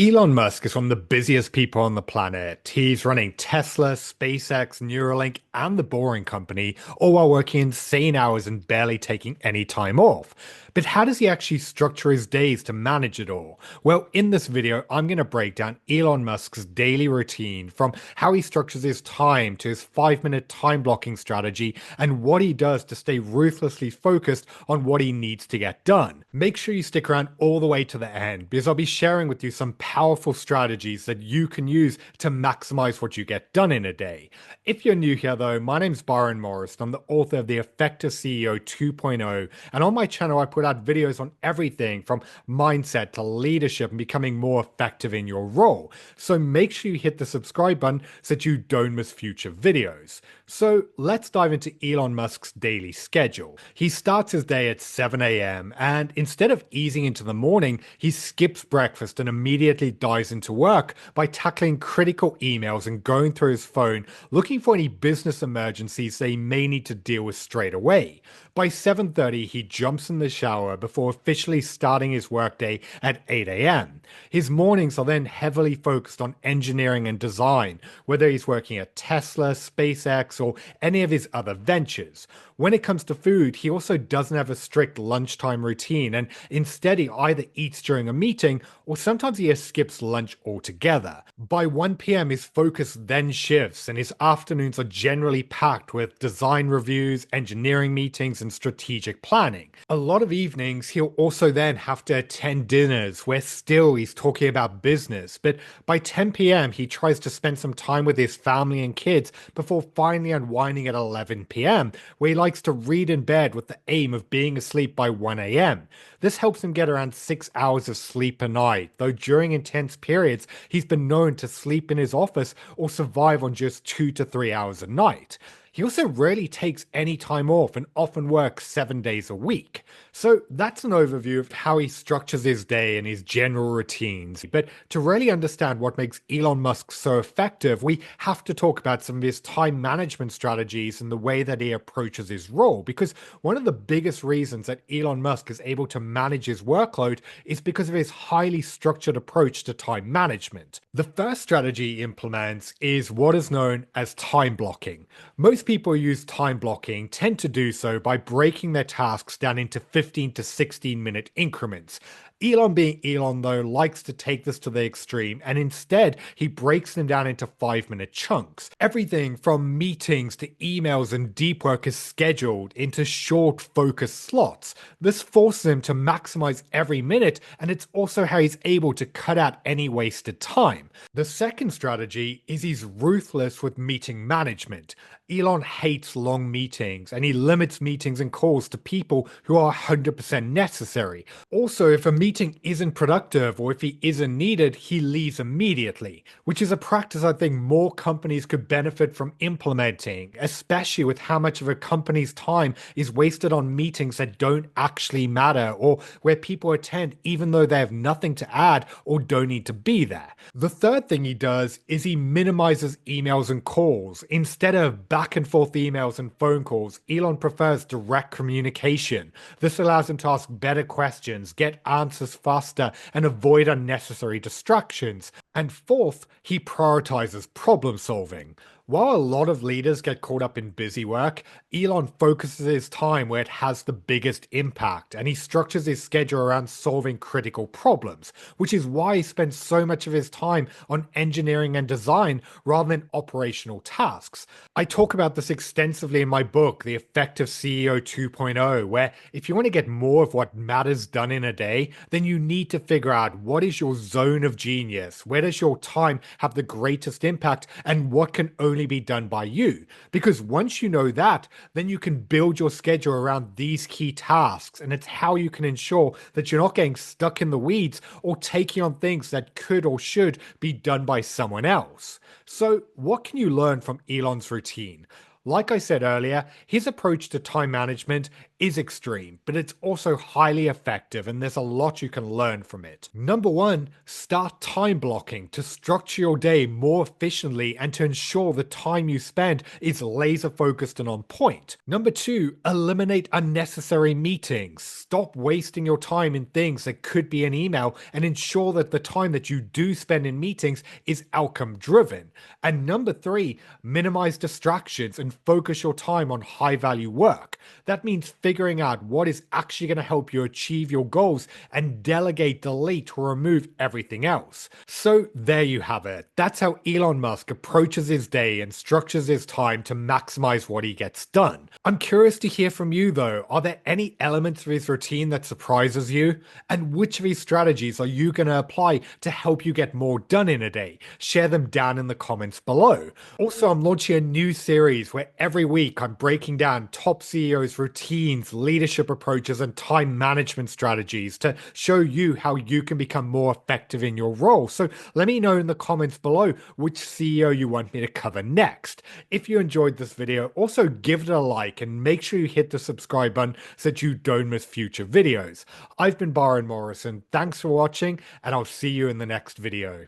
Elon Musk is one of the busiest people on the planet. He's running Tesla, SpaceX, Neuralink, and the Boring Company, all while working insane hours and barely taking any time off. But how does he actually structure his days to manage it all? Well, in this video, I'm going to break down Elon Musk's daily routine, from how he structures his time to his 5-minute time blocking strategy and what he does to stay ruthlessly focused on what he needs to get done. Make sure you stick around all the way to the end, because I'll be sharing with you some powerful strategies that you can use to maximize what you get done in a day. If you're new here though, my name's Byron Morris. I'm the author of The Effective CEO 2.0, and on my channel I put out videos on everything from mindset to leadership and becoming more effective in your role. So make sure you hit the subscribe button so that you don't miss future videos. So let's dive into Elon Musk's daily schedule. He starts his day at 7 a.m. and instead of easing into the morning, he skips breakfast and immediately dives into work by tackling critical emails and going through his phone looking for any business emergencies they may need to deal with straight away. By 7:30, he jumps in the shower before officially starting his workday at 8 a.m. His mornings are then heavily focused on engineering and design, whether he's working at Tesla, SpaceX, or any of his other ventures. When it comes to food, he also doesn't have a strict lunchtime routine, and instead he either eats during a meeting or sometimes he skips lunch altogether. By 1 p.m. his focus then shifts and his afternoons are generally packed with design reviews, engineering meetings, and strategic planning. A lot of evenings he'll also then have to attend dinners where still he's talking about business, but by 10 p.m. he tries to spend some time with his family and kids before finally unwinding at 11 p.m., where he likes to read in bed with the aim of being asleep by 1 a.m. This helps him get around 6 hours of sleep a night, though during intense periods he's been known to sleep in his office or survive on just 2 to 3 hours a night. He also rarely takes any time off and often works 7 days a week. So that's an overview of how he structures his day and his general routines. But to really understand what makes Elon Musk so effective, we have to talk about some of his time management strategies and the way that he approaches his role. Because one of the biggest reasons that Elon Musk is able to manage his workload is because of his highly structured approach to time management. The first strategy he implements is what is known as time blocking. Most people who use time blocking tend to do so by breaking their tasks down into 15 to 16-minute increments. Elon, being Elon though, likes to take this to the extreme, and instead he breaks them down into 5-minute chunks. Everything from meetings to emails and deep work is scheduled into short focused slots. This forces him to maximize every minute, and it's also how he's able to cut out any wasted time. The second strategy is he's ruthless with meeting management. Elon hates long meetings, and he limits meetings and calls to people who are 100% necessary. Also, if a meeting isn't productive or if he isn't needed, he leaves immediately, which is a practice I think more companies could benefit from implementing, especially with how much of a company's time is wasted on meetings that don't actually matter or where people attend even though they have nothing to add or don't need to be there. The third thing he does is he minimizes emails and calls. Instead of back and forth emails and phone calls, Elon prefers direct communication. This allows him to ask better questions, get answers faster, and avoid unnecessary distractions. And fourth, he prioritizes problem solving. While a lot of leaders get caught up in busy work, Elon focuses his time where it has the biggest impact, and he structures his schedule around solving critical problems, which is why he spends so much of his time on engineering and design rather than operational tasks. I talk about this extensively in my book, The Effective CEO 2.0, where if you want to get more of what matters done in a day, then you need to figure out what is your zone of genius, where does your time have the greatest impact, and what can only be done by you. Because once you know that, then you can build your schedule around these key tasks, and it's how you can ensure that you're not getting stuck in the weeds or taking on things that could or should be done by someone else. So, what can you learn from Elon's routine? Like I said earlier, his approach to time management is extreme, but it's also highly effective and there's a lot you can learn from it. Number one, start time blocking to structure your day more efficiently and to ensure the time you spend is laser focused and on point. Number two, eliminate unnecessary meetings. Stop wasting your time in things that could be an email and ensure that the time that you do spend in meetings is outcome driven. And number three, minimize distractions and focus your time on high value work. That means figuring out what is actually going to help you achieve your goals and delegate, delete, or remove everything else. So there you have it. That's how Elon Musk approaches his day and structures his time to maximize what he gets done. I'm curious to hear from you though. Are there any elements of his routine that surprises you? And which of his strategies are you going to apply to help you get more done in a day? Share them down in the comments below. Also, I'm launching a new series where every week I'm breaking down top CEOs' routines, leadership approaches, and time management strategies to show you how you can become more effective in your role. So let me know in the comments below which CEO you want me to cover next. If you enjoyed this video, also give it a like and make sure you hit the subscribe button so that you don't miss future videos. I've been Byron Morrison. Thanks for watching, and I'll see you in the next video.